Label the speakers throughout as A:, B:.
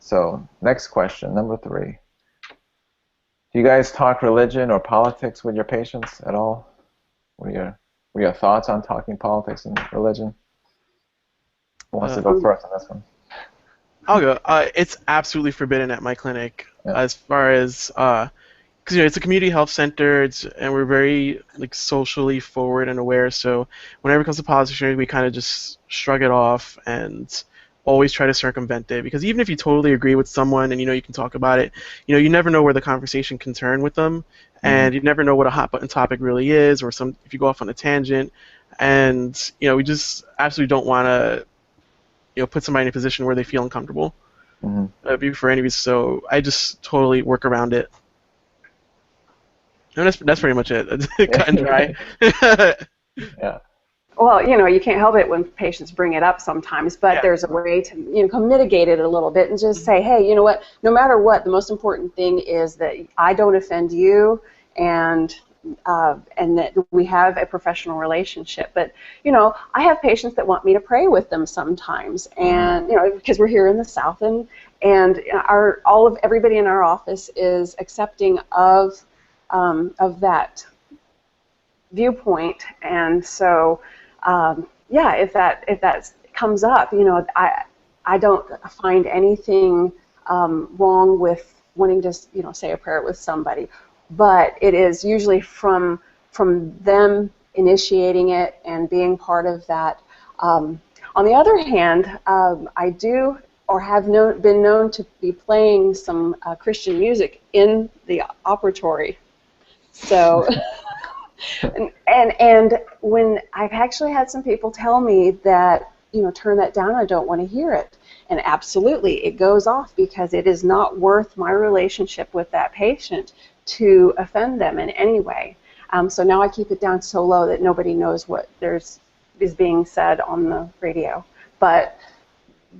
A: So next question, number 3. Do you guys talk religion or politics with your patients at all? What are your thoughts on talking politics and religion? Who wants to go first on this one?
B: I'll go. It's absolutely forbidden at my clinic
A: Yeah.
B: as far as because it's a community health center, and we're very like socially forward and aware. So whenever it comes to politics, we kind of just shrug it off and always try to circumvent it. Because even if you totally agree with someone and you can talk about it, you never know where the conversation can turn with them, and you never know what a hot button topic really is, or if you go off on a tangent, and we just absolutely don't want to put somebody in a position where they feel uncomfortable. For any reason, so I just totally work around it. And that's pretty much it. Cut and dry.
A: Yeah.
C: Well, you can't help it when patients bring it up sometimes, but there's a way to mitigate it a little bit and just say, hey, you know what? No matter what, the most important thing is that I don't offend you, and that we have a professional relationship. But I have patients that want me to pray with them sometimes, and because we're here in the South, and everybody in our office is accepting of that viewpoint, and so if that comes up, I don't find anything wrong with wanting to say a prayer with somebody, but it is usually from them initiating it and being part of that. On the other hand, I do or have been known to be playing some Christian music in the operatory. So, and when I've actually had some people tell me that, turn that down, I don't want to hear it. And absolutely, it goes off because it is not worth my relationship with that patient to offend them in any way. So now I keep it down so low that nobody knows what is being said on the radio. But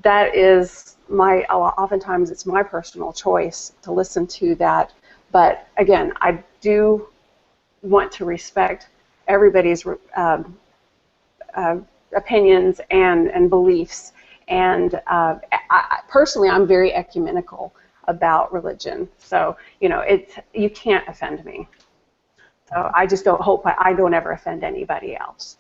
C: that is oftentimes it's my personal choice to listen to that. But again, I do want to respect everybody's opinions and beliefs. And personally, I'm very ecumenical about religion. So, you can't offend me. So I just don't hope I don't ever offend anybody else.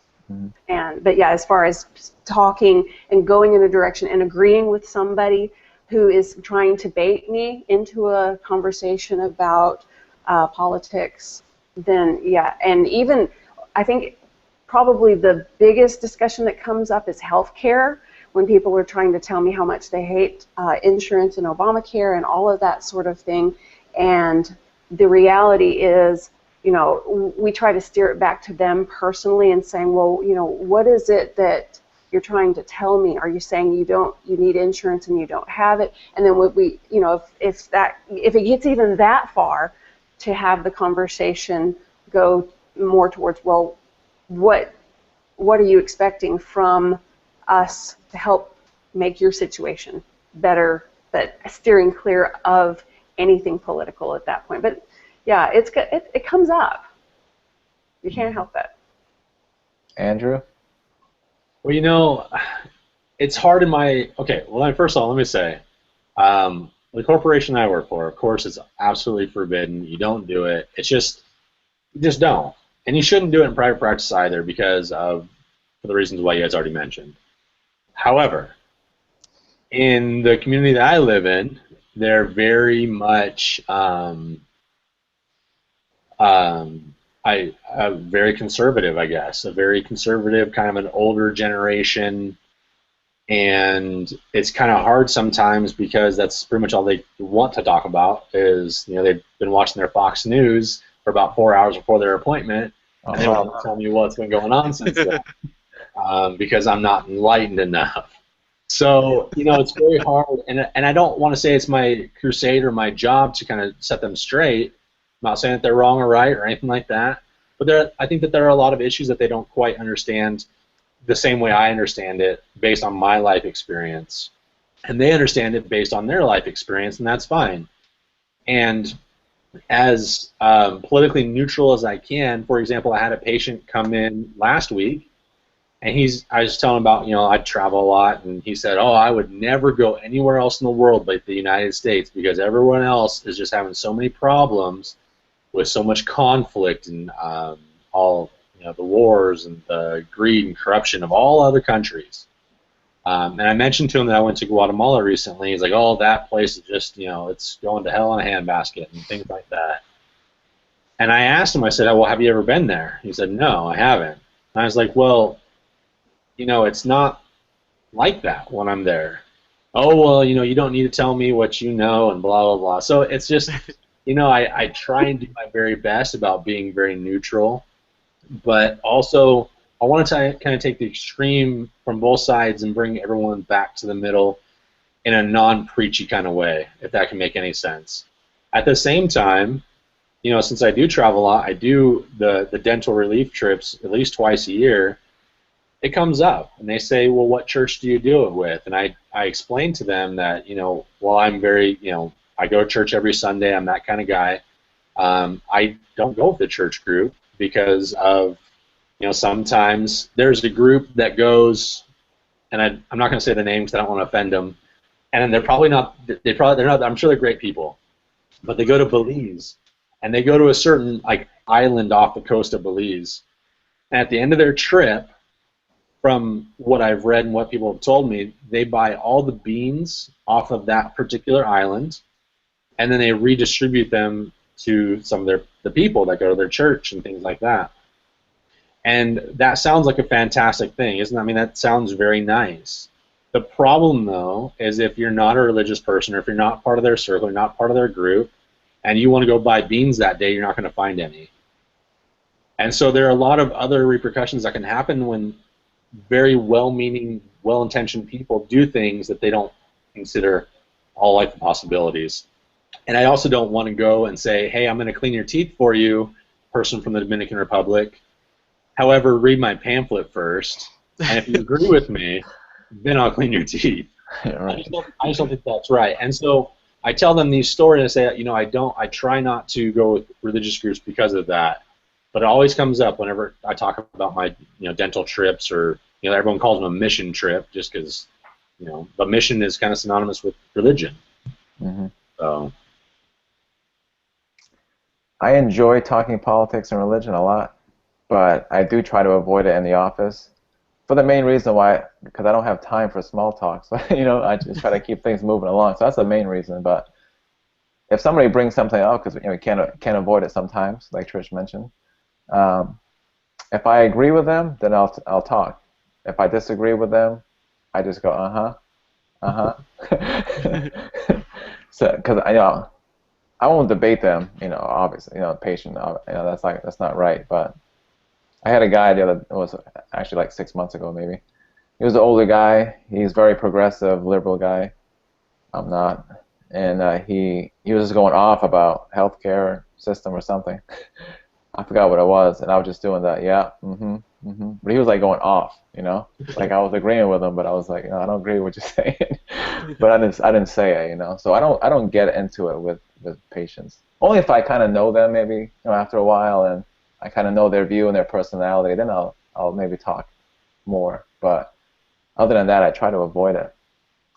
C: But yeah, as far as talking and going in a direction and agreeing with somebody who is trying to bait me into a conversation about politics, then yeah. And even I think probably the biggest discussion that comes up is healthcare, when people are trying to tell me how much they hate insurance and Obamacare and all of that sort of thing. And the reality is, we try to steer it back to them personally and saying, well, what is it that you're trying to tell me? Are you saying you need insurance and you don't have it? And then if it gets even that far, to have the conversation go more towards, well, what are you expecting from us to help make your situation better, but steering clear of anything political at that point. But yeah, it comes up. You can't help it.
A: Andrew?
D: Well, it's hard first of all, let me say, the corporation I work for, of course, it's absolutely forbidden. You don't do it. You just don't. And you shouldn't do it in private practice either for the reasons why you guys already mentioned. However, in the community that I live in, they're very much very conservative, I guess, a very conservative, kind of an older generation, and it's kind of hard sometimes because that's pretty much all they want to talk about is, they've been watching their Fox News for about 4 hours before their appointment, and they want to tell me what's been going on since then, because I'm not enlightened enough. So, it's very hard, and I don't want to say it's my crusade or my job to kind of set them straight. I'm not saying that they're wrong or right or anything like that, but I think that there are a lot of issues that they don't quite understand the same way I understand it based on my life experience, and they understand it based on their life experience, and that's fine. And as politically neutral as I can, for example, I had a patient come in last week And I was telling him about, I travel a lot, and he said, oh, I would never go anywhere else in the world but the United States because everyone else is just having so many problems with so much conflict and all, the wars and the greed and corruption of all other countries. And I mentioned to him that I went to Guatemala recently. He's like, oh, that place is just, it's going to hell in a handbasket and things like that. And I asked him, I said, oh, well, have you ever been there? He said, no, I haven't. And I was like, well, it's not like that when I'm there. Oh, well, you don't need to tell me what you know and blah, blah, blah. So it's just, I try and do my very best about being very neutral, but also I want to kind of take the extreme from both sides and bring everyone back to the middle in a non-preachy kind of way, if that can make any sense. At the same time, since I do travel a lot, I do the dental relief trips at least twice a year. It comes up, and they say, well, what church do you do it with? And I explain to them that, well, I'm very, I go to church every Sunday. I'm that kind of guy. I don't go with the church group because of, sometimes there's a group that goes, and I'm not going to say the name because I don't want to offend them, and they're probably not, they're not, I'm sure they're great people, but they go to Belize, and they go to a certain, island off the coast of Belize, and at the end of their trip, from what I've read and what people have told me, they buy all the beans off of that particular island, and then they redistribute them to some of the people that go to their church and things like that. And that sounds like a fantastic thing, isn't it? I mean, that sounds very nice. The problem, though, is if you're not a religious person or if you're not part of their circle, you're not part of their group, and you want to go buy beans that day, you're not going to find any. And so there are a lot of other repercussions that can happen when very well-meaning, well-intentioned people do things that they don't consider all life possibilities. And I also don't want to go and say, hey, I'm going to clean your teeth for you, person from the Dominican Republic. However, read my pamphlet first, and if you agree with me, then I'll clean your teeth.
A: Yeah, right.
D: I just don't think that's right. And so I tell them these stories and I say, I try not to go with religious groups because of that. But it always comes up whenever I talk about my dental trips, or everyone calls them a mission trip just because the mission is kind of synonymous with religion.
A: Mm-hmm.
D: So
A: I enjoy talking politics and religion a lot, but I do try to avoid it in the office for the main reason why, because I don't have time for small talk. So I just try to keep things moving along. So that's the main reason. But if somebody brings something up, because we can't avoid it sometimes, like Trish mentioned. If I agree with them, then I'll talk. If I disagree with them, I just go So because I won't debate them, obviously, patient, that's not right. But I had a guy it was actually like 6 months ago maybe. He was an older guy. He's very progressive, liberal guy. I'm not, and he was just going off about healthcare system or something. I forgot what it was, and I was just doing that. Yeah, But he was like going off, like I was agreeing with him, but I was like, I don't agree with what you're saying. But I didn't say it, So I don't get into it with patients. Only if I kind of know them, maybe after a while, and I kind of know their view and their personality, then I'll maybe talk more. But other than that, I try to avoid it,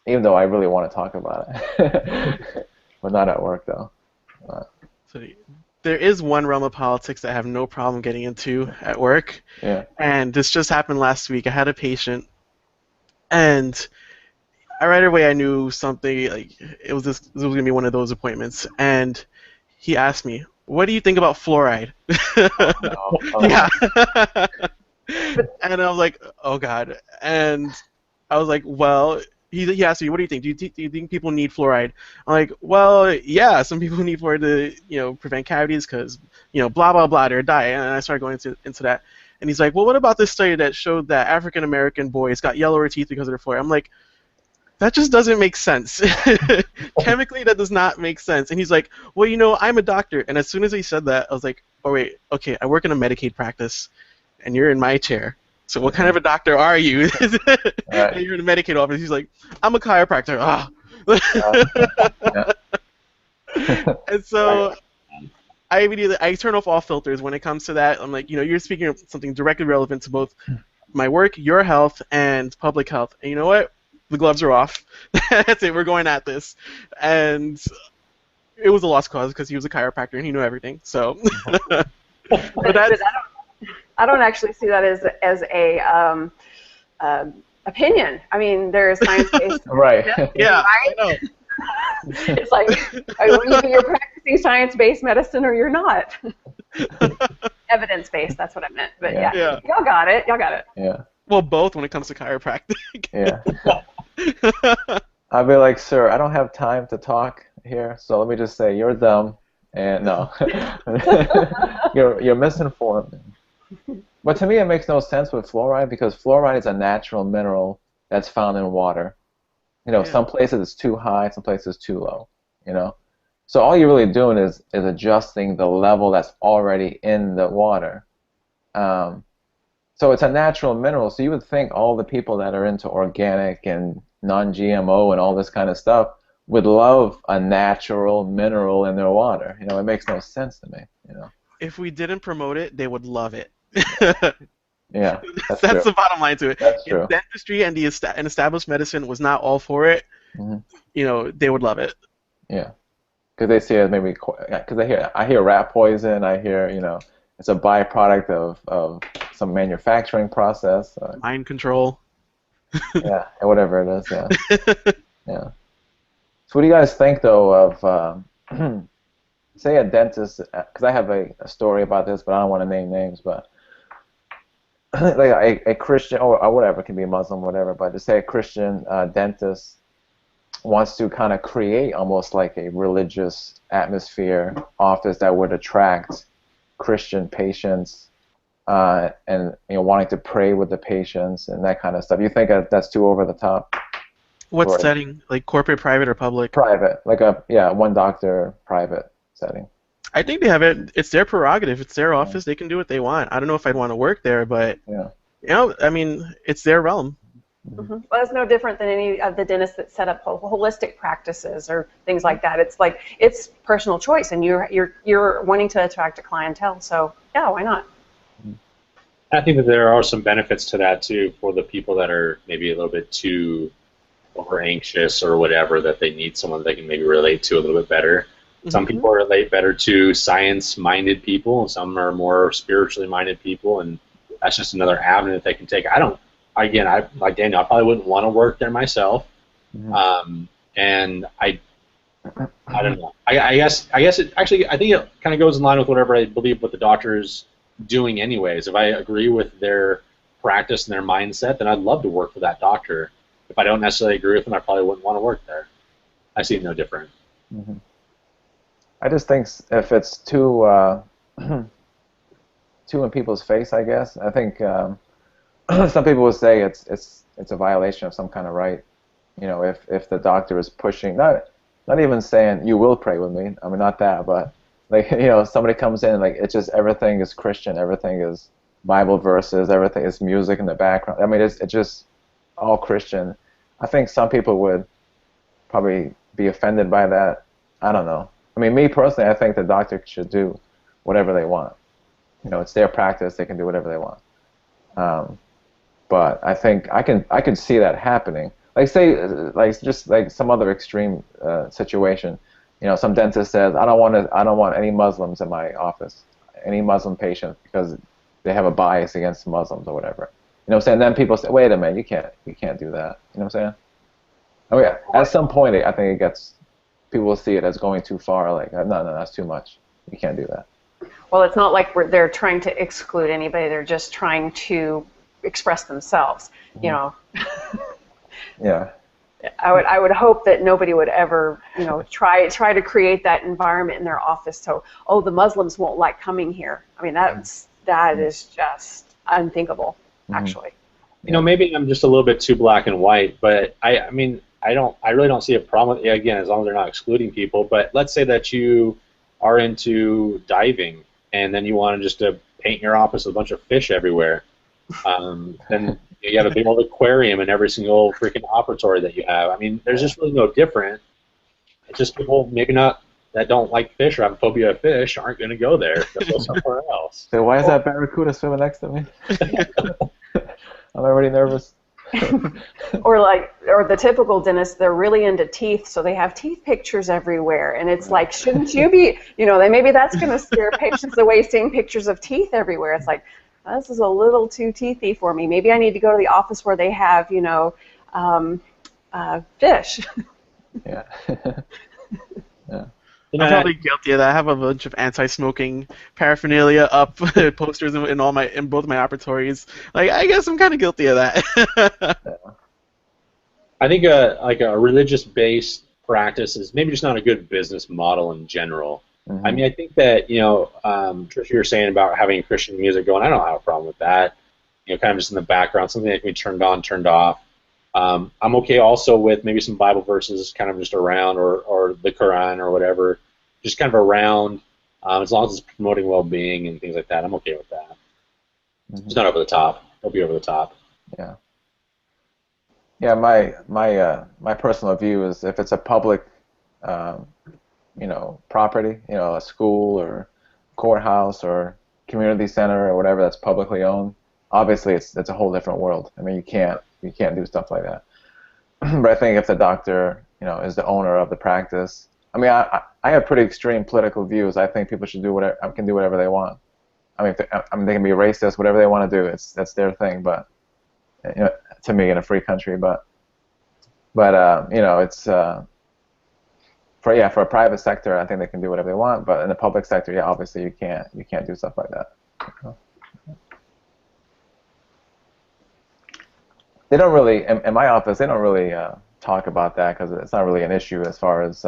A: even though I really want to talk about it. But not at work though.
B: So there is one realm of politics that I have no problem getting into at work.
A: Yeah.
B: And this just happened last week. I had a patient, and right away I knew something, like it was going to be one of those appointments. And he asked me, what do you think about fluoride? Yeah. And I was like, oh, God. And I was like, well, he asked me, what do you think? Do you think people need fluoride? I'm like, well, yeah, some people need fluoride to, prevent cavities because, blah, blah, blah, their diet. And I started going into that. And he's like, well, what about this study that showed that African-American boys got yellower teeth because of their fluoride? I'm like, that just doesn't make sense. Chemically, that does not make sense. And he's like, well, I'm a doctor. And as soon as he said that, I was like, oh, wait, okay, I work in a Medicaid practice, and you're in my chair. So what kind of a doctor are you?
A: Right.
B: You're in a Medicaid office. He's like, I'm a chiropractor. And so I turn off all filters when it comes to that. I'm like, you're speaking of something directly relevant to both my work, your health, and public health. And you know what? The gloves are off. That's it. We're going at this. And it was a lost cause because he was a chiropractor and he knew everything. So, but that's,
C: I don't actually see that as a opinion. I mean, there's science-based.
A: Right.
B: yeah,
C: right?
B: I know.
C: It's like either you're practicing science-based medicine or you're not. Evidence-based, that's what I meant. But yeah, y'all got it. Y'all got it.
A: Yeah.
B: Well, both when it comes to chiropractic.
A: Yeah. I'd be like, sir, I don't have time to talk here, so let me just say you're dumb, and no, you're misinformed. But to me, it makes no sense with fluoride because fluoride is a natural mineral that's found in water. You know, some places it's too high, some places too low. You know, so all you're really doing is adjusting the level that's already in the water. So it's a natural mineral. So you would think all the people that are into organic and non-GMO and all this kind of stuff would love a natural mineral in their water. You know, it makes no sense to me. You know,
B: if we didn't promote it, they would love it.
A: Yeah,
B: that's the bottom line to it.
A: That's true.
B: If dentistry and and established medicine was not all for it, you know, they would love it.
A: Yeah, because they see it maybe because I hear rat poison. I hear, you know, it's a byproduct of some manufacturing process.
B: Mind control.
A: Yeah, whatever it is. Yeah. Yeah. So what do you guys think though of say a dentist? Because I have a story about this, but I don't want to name names, but. Like a Christian or whatever, it can be a Muslim, whatever, but to say a Christian dentist wants to kind of create almost like a religious atmosphere office that would attract Christian patients and, you know, wanting to pray with the patients and that kind of stuff. You think that's too over the top?
B: What setting? Like corporate, private, or public?
A: Private, like one doctor private setting.
B: I think they have it. It's their prerogative. It's their office. They can do what they want. I don't know if I'd want to work there, but you know, I mean, it's their realm.
C: Well, it's no different than any of the dentists that set up holistic practices or things like that. It's like it's personal choice, and you're wanting to attract a clientele. So yeah, why not?
D: I think that there are some benefits to that too for the people that are maybe a little bit too over anxious or whatever, that they need someone they can maybe relate to a little bit better. Some people relate better to science-minded people, and some are more spiritually-minded people, and that's just another avenue that they can take. Like Daniel, I probably wouldn't want to work there myself, and I don't know. I guess it actually, I think it kind of goes in line with whatever I believe what the doctor's doing anyways. If I agree with their practice and their mindset, then I'd love to work for that doctor. If I don't necessarily agree with them, I probably wouldn't want to work there. I see it no different.
A: I just think if it's too in people's face, I guess. I think some people would say it's a violation of some kind of right. You know, if the doctor is pushing, not even saying you will pray with me. I mean, not that, but like, you know, somebody comes in like it's just everything is Christian, everything is Bible verses, everything is music in the background. I mean, it's just all Christian. I think some people would probably be offended by that. I don't know. I mean, me personally, I think the doctor should do whatever they want. You know, it's their practice; they can do whatever they want. But I think I can see that happening. Like just like some other extreme situation. You know, some dentist says, I don't want any Muslims in my office, any Muslim patients, because they have a bias against Muslims or whatever. You know what I'm saying? Then people say, wait a minute, you can't do that. You know what I'm saying? Oh yeah. At some point, I think people will see it as going too far. Like, no, that's too much. You can't do that.
C: Well, it's not like they're trying to exclude anybody. They're just trying to express themselves. You know.
A: Yeah.
C: I would hope that nobody would ever, you know, try to create that environment in their office. So, the Muslims won't like coming here. I mean, that is just unthinkable, actually.
D: You know, maybe I'm just a little bit too black and white, but I mean, I really don't see a problem with it, again, as long as they're not excluding people. But let's say that you are into diving, and then you want to paint your office with a bunch of fish everywhere. Then you have a big old aquarium in every single freaking operatory that you have. I mean, there's just really no different. It's just people maybe not that don't like fish or have a phobia of fish aren't going to go there. They'll go somewhere else.
A: So why is that barracuda swimming next to me? I'm already nervous.
C: or the typical dentist, they're really into teeth, so they have teeth pictures everywhere, and it's like, shouldn't you be, maybe that's going to scare patients away, seeing pictures of teeth everywhere. It's like, this is a little too teethy for me. Maybe I need to go to the office where they have, fish.
A: Yeah. Yeah.
B: I'm probably guilty of that. I have a bunch of anti-smoking paraphernalia up, posters in both my operatories. Like, I guess I'm kind of guilty of that.
D: I think a religious-based practice is maybe just not a good business model in general.
A: Mm-hmm.
D: I mean, I think that Trish, you were saying about having Christian music going. I don't have a problem with that. Kind of just in the background, something that can be turned on, turned off. I'm okay also with maybe some Bible verses kind of just around, or the Quran or whatever, just kind of around, as long as it's promoting well-being and things like that. I'm okay with that. Mm-hmm. It's not over the top. It'll be over the top.
A: Yeah. Yeah, my personal view is if it's a public, property, a school or courthouse or community center or whatever that's publicly owned, obviously it's a whole different world. I mean, you can't do stuff like that. But I think if the doctor, is the owner of the practice, I mean, I have pretty extreme political views. I think people should do whatever they want. I mean, they can be racist, whatever they want to do. That's their thing. But to me, in a free country, but it's for a private sector, I think they can do whatever they want. But in the public sector, yeah, obviously you can't do stuff like that. They don't really, in my office, they don't really talk about that because it's not really an issue as far as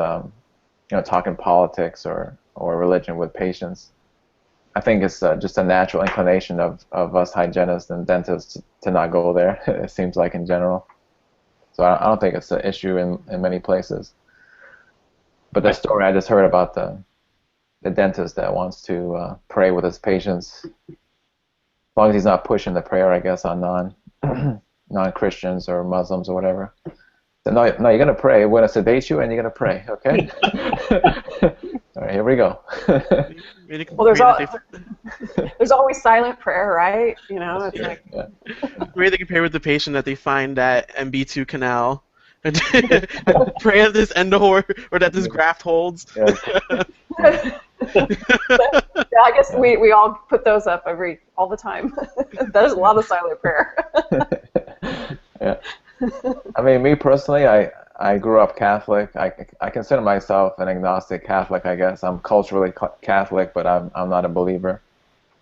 A: talking politics or religion with patients. I think it's just a natural inclination of us hygienists and dentists to not go there. It seems like in general. So I don't think it's an issue in many places. But the story I just heard about the dentist that wants to pray with his patients, as long as he's not pushing the prayer, I guess, on non-Christians or Muslims or whatever. So no, you're gonna pray. We're gonna sedate you, and you're gonna pray. Okay. All right, here we go.
C: Well, there's always silent prayer, right? It's like.
B: Yeah. Maybe they can pray with the patient that they find that MB2 canal. Pray that this endo or that this graft holds.
A: Yeah.
C: Yeah, I guess we all put those up all the time. There's a lot of silent prayer.
A: Yeah. I mean, me personally, I grew up Catholic. I consider myself an agnostic Catholic, I guess. I'm culturally Catholic, but I'm not a believer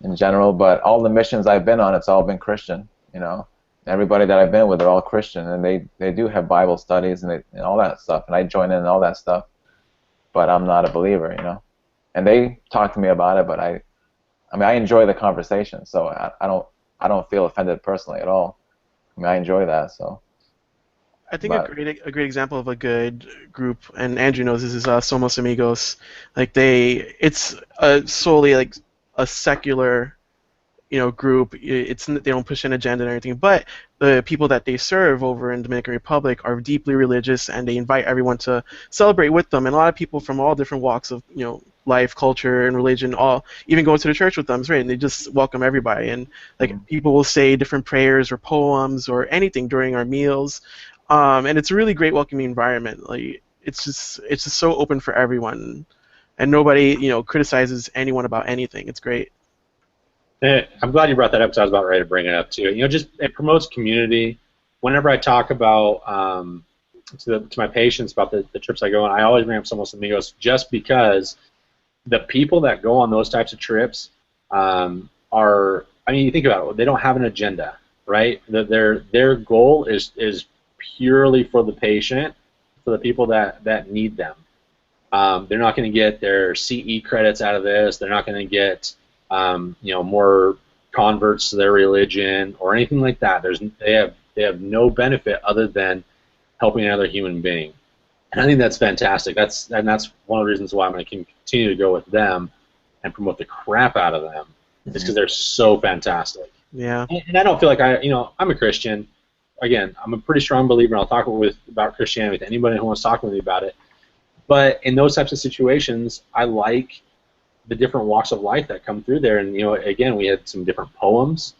A: in general. But all the missions I've been on, it's all been Christian. Everybody that I've been with are all Christian, and they do have Bible studies and all that stuff, and I join in all that stuff. But I'm not a believer, And they talk to me about it, but I enjoy the conversation, so I don't feel offended personally at all. I mean, I enjoy that, so.
B: I think a great example of a good group, and Andrew knows this, is Somos Amigos. Like it's solely like a secular, group. They don't push an agenda or anything, but the people that they serve over in Dominican Republic are deeply religious, and they invite everyone to celebrate with them. And a lot of people from all different walks of life, culture, and religion all even go to the church with them. It's right, and they just welcome everybody. And people will say different prayers or poems or anything during our meals. And it's a really great welcoming environment. Like it's just so open for everyone, and nobody criticizes anyone about anything. It's great.
D: I'm glad you brought that up because I was about ready to bring it up too. It promotes community. Whenever I talk about to my patients about the trips I go on, I always bring up Somos Amigos just because the people that go on those types of trips are. I mean, you think about it. They don't have an agenda, right? Their goal is purely for the patient, for the people that need them. They're not going to get their CE credits out of this. They're not going to get more converts to their religion or anything like that. They have no benefit other than helping another human being, and I think that's fantastic. That's one of the reasons why I'm going to continue to go with them and promote the crap out of them. Is because they're so fantastic.
B: Yeah.
D: And I don't feel like I'm a Christian. Again, I'm a pretty strong believer, and I'll talk about Christianity with anybody who wants to talk with me about it. But in those types of situations, I like the different walks of life that come through there. And again, we had some different poems.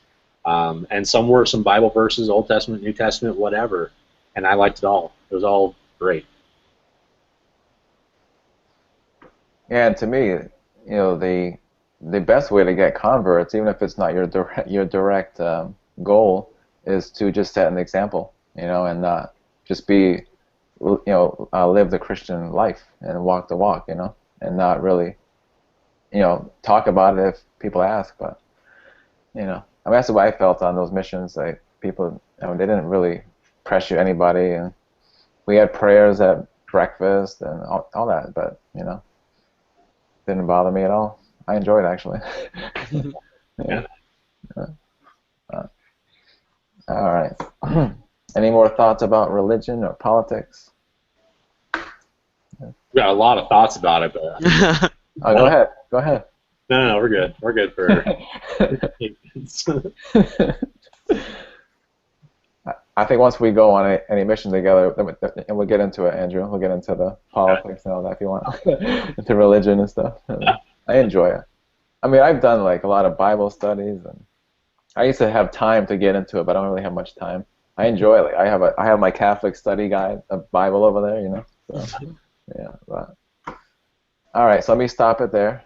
D: And some were some Bible verses, Old Testament, New Testament, whatever. And I liked it all. It was all great.
A: And to me, the best way to get converts, even if it's not your direct goal, is to just set an example, and not just be, live the Christian life and walk the walk, and not really, talk about it if people ask. But, I mean, that's what I felt on those missions. Like people, they didn't really pressure anybody, and we had prayers at breakfast and all that, but didn't bother me at all. I enjoyed it, actually. Yeah. All right. Any more thoughts about religion or politics?
D: We got a lot of thoughts about it, but
A: Go ahead. Go ahead.
D: No, we're good. We're good for.
A: I think once we go on any mission together, and we'll get into it, Andrew. We'll get into the politics and all that if you want, into religion and stuff. I enjoy it. I mean, I've done like a lot of Bible studies, and I used to have time to get into it, but I don't really have much time. I enjoy it. Like, I have my Catholic study guide, a Bible over there, So, yeah. But all right, so let me stop it there.